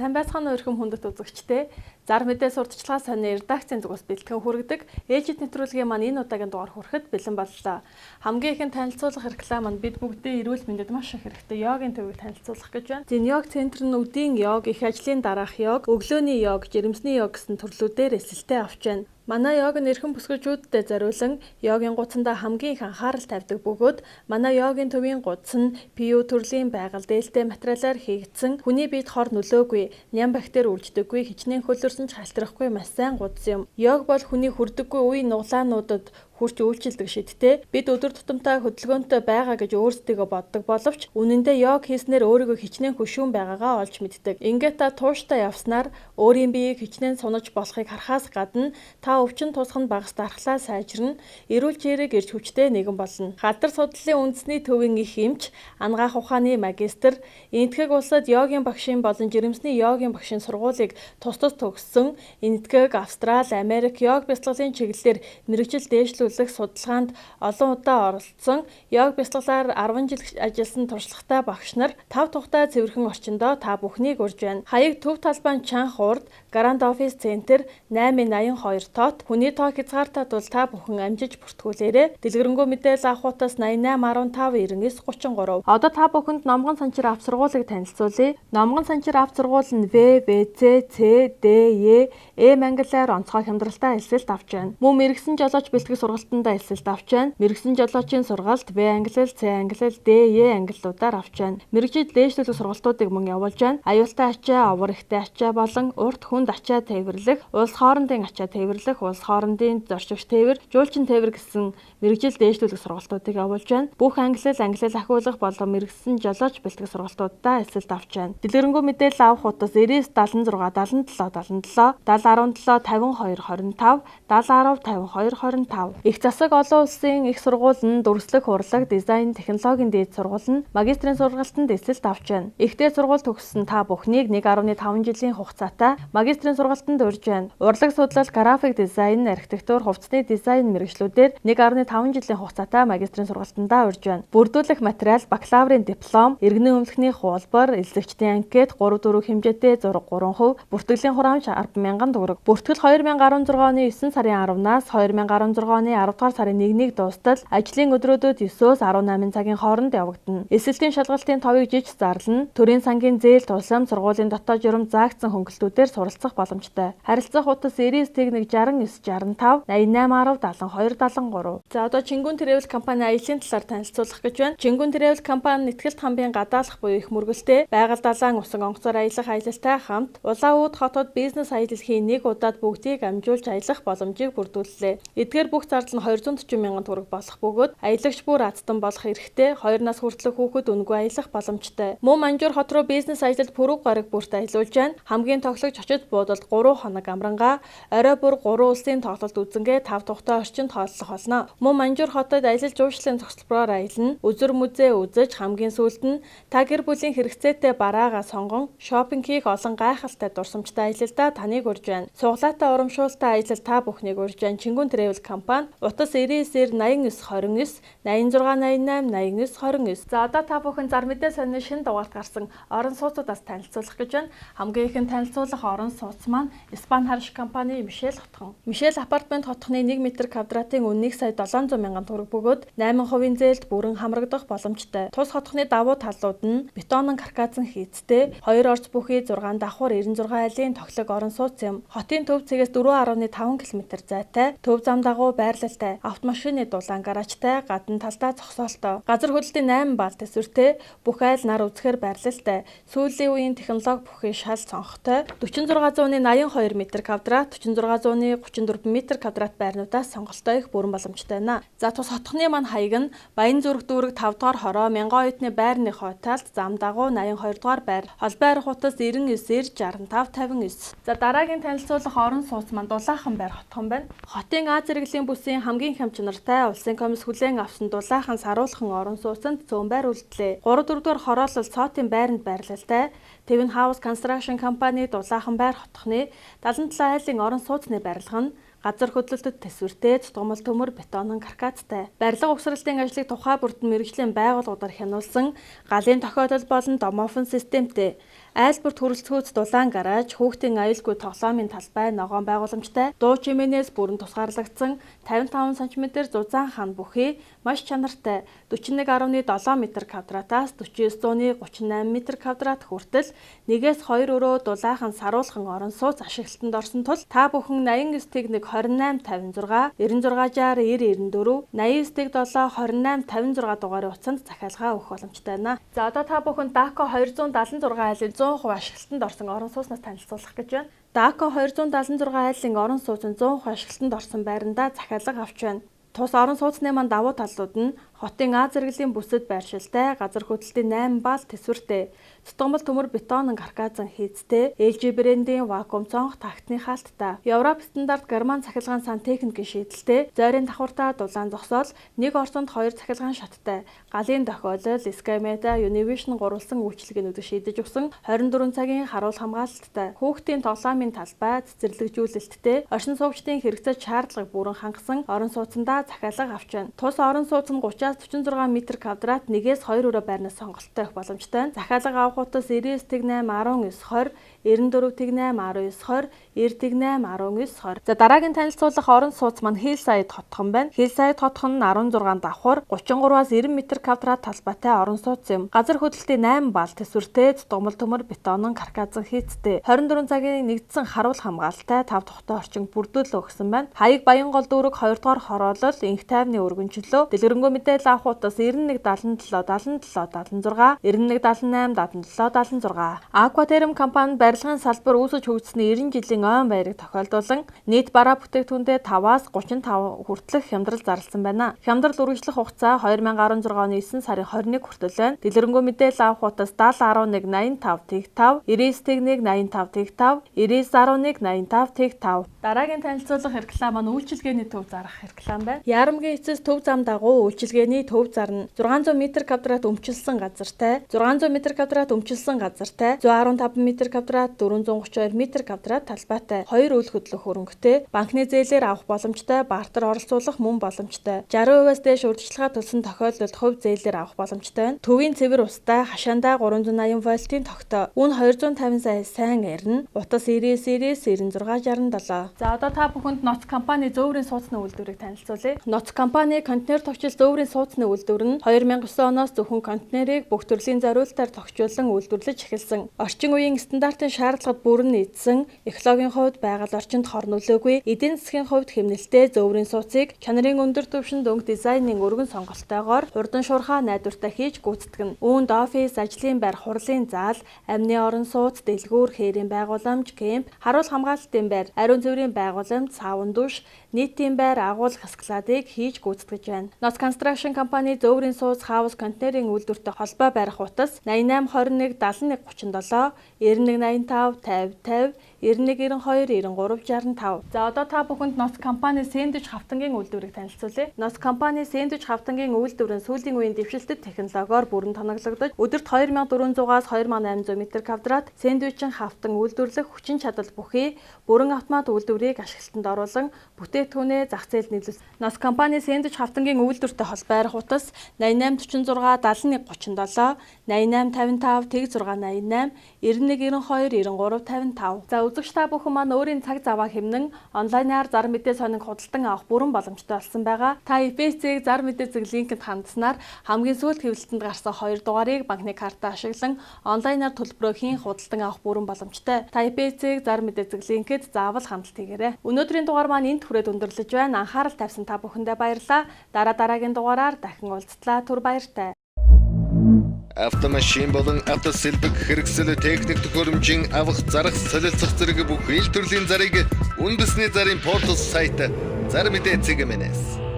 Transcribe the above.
Сайн байцгаана өрхөм хүндэт үзэгчдээ. Зар мэдээ сурталчилгаа сонины редакцийн зүгээс бэлтгэн хүргэдэг ээлжид нэвтрүүлгийн маань энэ удаагийн дугаар хүрэхэд бэлэн боллоо. Хамгийн ихэнд танилцуулах реклам маань бид бүгдээ эрүүл мэндэд маш их хэрэгтэй йогийн төвийг танилцуулах гэж байна. Зин йог центр нь үдийн йог, их ажлын дараах йог, өглөөний йог, жирэмсний йог гэсэн төрлүүдээр эсэлтээ авч байна. Манай йог нь эрхэм бүсгүйчүүдэд зориулсан йогийн гуцандаа хамгийн их анхаарал тавьдаг бөгөөд манай йогийн төвийн гудас нь PU төрлийн байгаль дээлтэй материалаар хийгдсэн хүний биед хор нөлөөгүй, ням бактери үрждэггүй, хичнээн хөлөрсөн ч халтрахгүй маш сайн гудас юм. Йог бол хүний хүрдэггүй үе нуглаануудад хүрч үйлчилдэг шидтэй. Бид өдөр тутамдаа хөдөлгөөнтэй байгаа гэж өөрсдийгөө боддог боловч үнэндээ йог хийснээр өөрийгөө хичнээн хөшүүн байгаагаа олж мэддэг. Ингээд та тууштай явснаар өөрийн биеийг хичнээн сунаж болохыг харахаас гадна та өвчин тусах нь багас дархлаа сайжирна, эрүүл чирэг ирж хүчтэй нэгэн болно. Халдар судлалын үндэсний төвийн их эмч, ангаах ухааны магистр, энэтхэг улсад йогийн багшийн болон жирэмсний йогийн багшийн сургуулийг тус төгссөн, энэтхэг Австрали, Америк йог бяцлаглалын чиглэлээр мэргэжил дээшлүүлэх судалгаанд олон удаа оролцсон, йог бяцлаглаар 10 жил ажилласан туршлагатай багш нар 5 тухтай цэвэрхэн орчиндөө та бүхнийг урьж байна. Хаяг төв талбайн чанх урд Grand Office Center 882 тот хүний тоо хязгаартай тул та бүхэн амжиж бүртгүүлээрэй. Дэлгэрэнгүй мэдээлэл авах утас 8815 99 33. Одоо та бүхэнд номгон санчир авт сургуулийг танилцуулъя. Номгон санчир авт сургууль нь В, ВЦ, Ц, Д, Е, англиар онцгой хямдралтай эсэлт авч байна. Мөн мэрэгсэн жолооч бэлтгэх сургалтандаа эсэлт авч байна. Мэрэгсэн жолоочийн сургалт В англи, Ц англи, Д, Е англиудаар авч байна. Мэргэжил дээшлүүлэх сургалтуудыг мөн явуулж байна. Аюултай ачаа, овор ихтэй ачаа болон урт хүнд ачаа тээвэрлэх, улс хоорондын ачаа тээвэрлэх, улс хоорондын зорчигч тээвэр, жуулчин тээвэр гэсэн мэргэжил дээшлүүлэх сургалтуудыг явуулж байна. Бүх англи ахиулах болон мэрэгсэн жолооч бэлтгэх сургалтуудаа эсэлт авч байна. Дэлгэрэнгүй мэдээлэл авах утас 99 76 77 77 7017 52 25 7010 52 25. Их засаг олон улсын их сургууль нь дүрслэх, урлаг, дизайн, технологийн дээд сургууль нь магистрийн сургалтанд эсэлт авч байна. Их дээд сургууль төгссөн та бүхнийг 1.5 жилийн хугацаатай магистрийн сургалтанд урьж байна. Урлаг судлал, график дизайн, архитектур, хувцсны дизайн мэргэжлүүдээр 1.5 жилийн хугацаатай магистрийн сургалтандаа урьж байна. Бүрдүүлэх материал, бакалаврын диплом, иргэний өмнөхний хуулбар, эзлэгчдийн анкет, 3-4 хэмжээтэй зураг 3%, бүртгэлийн хураамж 10,000 төгрөг. Бүртгэл 2016 оны 9 сарын 10-наас 2016 оны 10 дугаар сарын 1-ний дуустал ажлын өдрүүдэд 9-өөс 18 цагийн хооронд явагдана. Эсэлтийн шалгалтын товыг жиж зарлана. Төрийн сангийн зээл тусам, сургуулийн дотоод журам заагдсан хөнгөлтүүдээр суралцах боломжтой. Харилцах утас 99 69 65 88 10 72 73. За одоо Чингүн Travel компани аяллаа талаар танилцуулах гэж байна. Чингүн Travel компани нэтгэлт хамбын гадаалах буюу их мөргөлтэй байгаль далайн усан онгоцоор аялах аялалтай хамт Улаанууд хотод бизнес аяллахын нэг удаад бүгдийг амжуулж аялах боломжийг бүрдүүллээ. Эдгээр бүх зардал нь 240 мянган төгрөг болох бөгөөд аялагч бүр азтан болох эрхтэй 2 нас хүртэлх хүүхэд үнэгүй аялах боломжтой. Мөн Манжуур хот руу бизнес аялалд пүрэв гараг бүрт аялуулж байна. Хамгийн тоглогч очид буудалд 3 хоног амрангаа орой бүр 3 улсын тоглолт үзэнгээ 5 тухтай орчинд хооллох болно. Мөн Манжуур хотод аялал жуулчлалын цогцлбороор аялна. Үзүр музей үзэж хамгийн сүүлд нь та гэр бүлийн хэрэгцээтэй бараагаа сонгон шопинг хийх олон гайхалтай дурсамжтай аялалдаа таныг урьж байна. Суглаатай урамшуултай аялал та бүхнийг урьж байна. Чингүн Travel компани утас 99 89 29 86 88 89 29. За одоо та бүхэн зар мэдээ сонины шинэ дугаарт гарсан орон сууцуудаас танилцуулах гэж байна. Хамгийн ихэнд танилцуулах орон сууц маань Испани харш компани Мишель хотхон. Мишель апартмент хотхны 1 м квадратын үн 1,700,000 төгрөг бөгөөд 8% зээлд бүрэн хамрагдах боломжтой. Тус хотхны давуу талууд нь бетонон каркасын хийцтэй, 2 орц бүхий 6 давхар 96 айлын тоглог орон сууц юм. Хотын төв цэгээс 4.5 км зайтай, төв зам дагуу байрлалтай, автомашины дулаан гаражтай, гадна талдаа зогсоолтой. Газар хөдлөлтийн 8 бал төсвөртэй, бүх айл нар үзэхэр байрлалтай. Сүүлийн үеийн технологи бүхий шал цонхтой, 4600-ны 82 м квадрат, 4600-ны 34 м квадрат байрнуудаас сонголтоо их бүрэн боломжтой байна. За тус хотхны маань хаяг нь Баян зүрх дүүрэг 5 дугаар хороо, Мянган оюутны байрны хоталд, зам дагуу 82 дугаар байр, холбоо арх утас 99 65 59. За дараагийн танилцуулах орон сууц маань Дулаахан байр хотхон байна. Хотын Аз зэрэглэлийн бүсийн хамгийн хям чанартай улсын комисс хүлээн авсан Дулаахан саруулхан орон сууцанд цөөн байр үлдлээ. 3-4 дугаар хороолол цоотын байранд байрлалтай, Twin House Construction компани Дулаахан байр хотхны 77 айлын орон сууцны барилга нь газар хөдлөлтөд төсвөртэй цутгамал төмөр бетонон каркацтай. Барилга угсралтын ажлыг тухай бүрдэн мэргэжлийн байгууллагуудаар хянуулсан галын тохиолдол болон домофон системтэй. Айлбарт хүрэлцгүүц дулаан гараж, хүүхдийн аюулгүй тоглоомын талбай, ногоон байгууламжтай, дуу чимээнээс бүрэн тусгаарлагдсан 55 см зузаан хан бүхий маш чанартай 41.7 м²-аас 49.38 м² хүртэл 1-2 өрөө дулаахан саруулхан орон сууц ашиглалтанд орсон тул та бүхэн 89-1 2856 9660 9094 89-7 2856 дугаарын утсанд захиалгаа өгөх боломжтой байна. За одоо та бүхэн Дако 276 айлын 100% ашиглалтанд орсон орон сууцнаас танилцуулах гэж байна. Дако 276 айлын орон сууц нь 100% ашиглалтанд орсон байрандаа захиалга авч байна. Тус орон сууцны манд давуу талууд нь хотын А зэрэглэлийн бүсэд байршилтай, газар хөдлөлтийн 8 баал төсвөртэй, цутгамал төмөр бетонон карказан хийцтэй, LG брендийн вакуум цонх тагтны хаалттай, Европ стандарт герман цахилгаан сан техникийн шийдэлтэй, зойрын давхуртаа дулаан зогсоол, нэг орсонд 2 цахилгаан шаттай, галын тохиолол, Skymeta, Univision гурвалсан үйлчилгээнүүдийг шийдэж өгсөн 24 цагийн харуул хамгаалалттай, хүүхдийн тоглоомын талбай, цэцэрлэгжүүлэлттэй, оршин суугчдын хэрэгцээ шаардлагыг бүрэн хангасан орон сууцндаа захиалга авч байна. Тус орон сууц нь 46 м²-т 1-2 өрөө байрнаас сонголттой их боломжтой. Захиалга авах утас 99-8 1920 94-8 1920 90-8 1920. За дараагийн танилцуулах орон сууц маань Hillside хотхон байна. Hillside хотхон нь 16 давхар 33-аас 90 м²-т талбайтай орон сууц юм. Газар хөдлөлтийн 8 баал төсвөртэй, цутгамал төмөр бетонон карказан хийцтэй. 24 цагийн нэгдсэн харуул хамгаалалтай 5 тухтай орчин бүрдүүлэлт өгсөн байна. Хаяг Баянгол дүүрэг 2 дугаар хороолол, инх тайвны өргөнчлөө, дэлгэрэнгүй мэдээлэл авах утас 9177 77 76 9178 77 76. Aquaterm компани барилгын салбар үүсэж хөгжсөний 90 жилийн ойн баярыг тохиолдуулан нийт бараа бүтээгдэхүүндээ 5-аас 35 хүртэлх хямдрал зарласан байна. Хямдрал үргэлжлэх хугацаа 2016 оны 9 сарын 21 хүртэл байна. Дэлгэрэнгүй мэдээлэл авах утас 701185 85 991185 991185 Дараагийн танилцуулах реклам маань үйлчилгээний төв зарах реклам байна. Ярамгийн эцэс төв зам дагуу үйлчилгээний төв зарна 600 м²-т өмчилсөн газартай, 600 м²-т өмчилсөн газартай, 115 м²-т 432 м²-т талбайтай, 2 үйл хөдлөх хөрөнгөтэй, банкны зээлээр авах боломжтой, бартер оролцуулах мөн боломжтой. 60%-аас дээш урьдчилгаа төлсөн тохиолдолд хувь зээлээр авах боломжтой. Төвийн цэвэр устай, хашаандаа 380 вольтын тогтоо. Үн 250 сая сайн арина. Утас 999667. За одоо та бүхэнд ноц компани зөөврийн сууцны үйлдвэрийг танилцуулъя. Ноц компани контейнер тогтчил зөөврийн сууцны үйлдвэр нь 2009 оноос зөвхөн контейнерыг бүх төрлийн зориулалтаар тогтчуулан үйлдвэрлэж эхэлсэн. Орчин үеийн стандартын шаардлагад бүрэн нийцсэн, экологийн хувьд байгаль орчинд хор нөлөөгүй, эдийн засгийн хувьд хэмнэлттэй зөөврийн сууцыг чанарын өндөр түвшинд өнгө дизайнын өргөн сонголттойгоор хурдан шуурхай найдвартай хийж гүйцэтгэнэ. Үүнд офис, ажлын байр, хурлын зал, амны орон сууц, дэлгүүр, хээрийн байгууламж, кемп, харуул хамгаалалтын байр, ариун цэврийн байгууламж, савн душ, нийтийн байр, агуулгах складыг хийж гүйцэтгэж байна. Ноц Construction компани зөөврийн сууц хаус контейнерийн үйлдвэртэй холбоо барих утас 8821 7137 9185 50 50 9192 9365. За одоо та бүхэнд Ноц компани сэндвич хавтангийн үйлдвэрийг танилцуулъя. Ноц компани сэндвич хавтангийн үйлдвэр нь сүүлийн үеийн дэвшилтэт технологиор бүрэн тоноглогдож, өдөрт 2400-аас 2800 м²-т сэндвичийн хавтан үйлдвэрлэх хүчин чадал бүхий бүрэн автомат үйлдвэрийг ашиглалтанд оруулан бүтээгдэхүүнээ зах зээлд нийлүүлсэн. Ноц компани сэндвич хавтангийн үйлдвэртэй холбоо барих утас 8846 7137 8855 688 9192 9355. За үзэгч та бүхэн маань өөрийн цаг заваа хэмнэн онлайнаар зар мэдээ сонин худалдан авах бүрэн боломжтой болсон байгаа. Та IPC-г зар мэдээ зэг линкэд хандаснаар хамгийн сүүлд хэвлэлтэнд гарсан 2 дугаарыг банкны картаа ашиглан онлайнаар төлбөрөө хийн худалдан авах бүрэн боломжтой. Та IPC-г зар мэдээ зэг линкэд заавал хандлт хийгээрэй. Өнөөдрийн дугаар маань энд хүрээд өндөрлөж байна. Анхаарал тавьсан та бүхэндээ баярлалаа. Дараагийн дугаараар дахин уулзтлаа. Түр баяртай. Автомашин болон автосэлбэг хэрэгсэл техник төхөөрөмжийн авах зарах солилцох зэрэг бүх ил төрлийн зарыг үндэсний зарын портал сайт зар мэдээ цэг мэнэс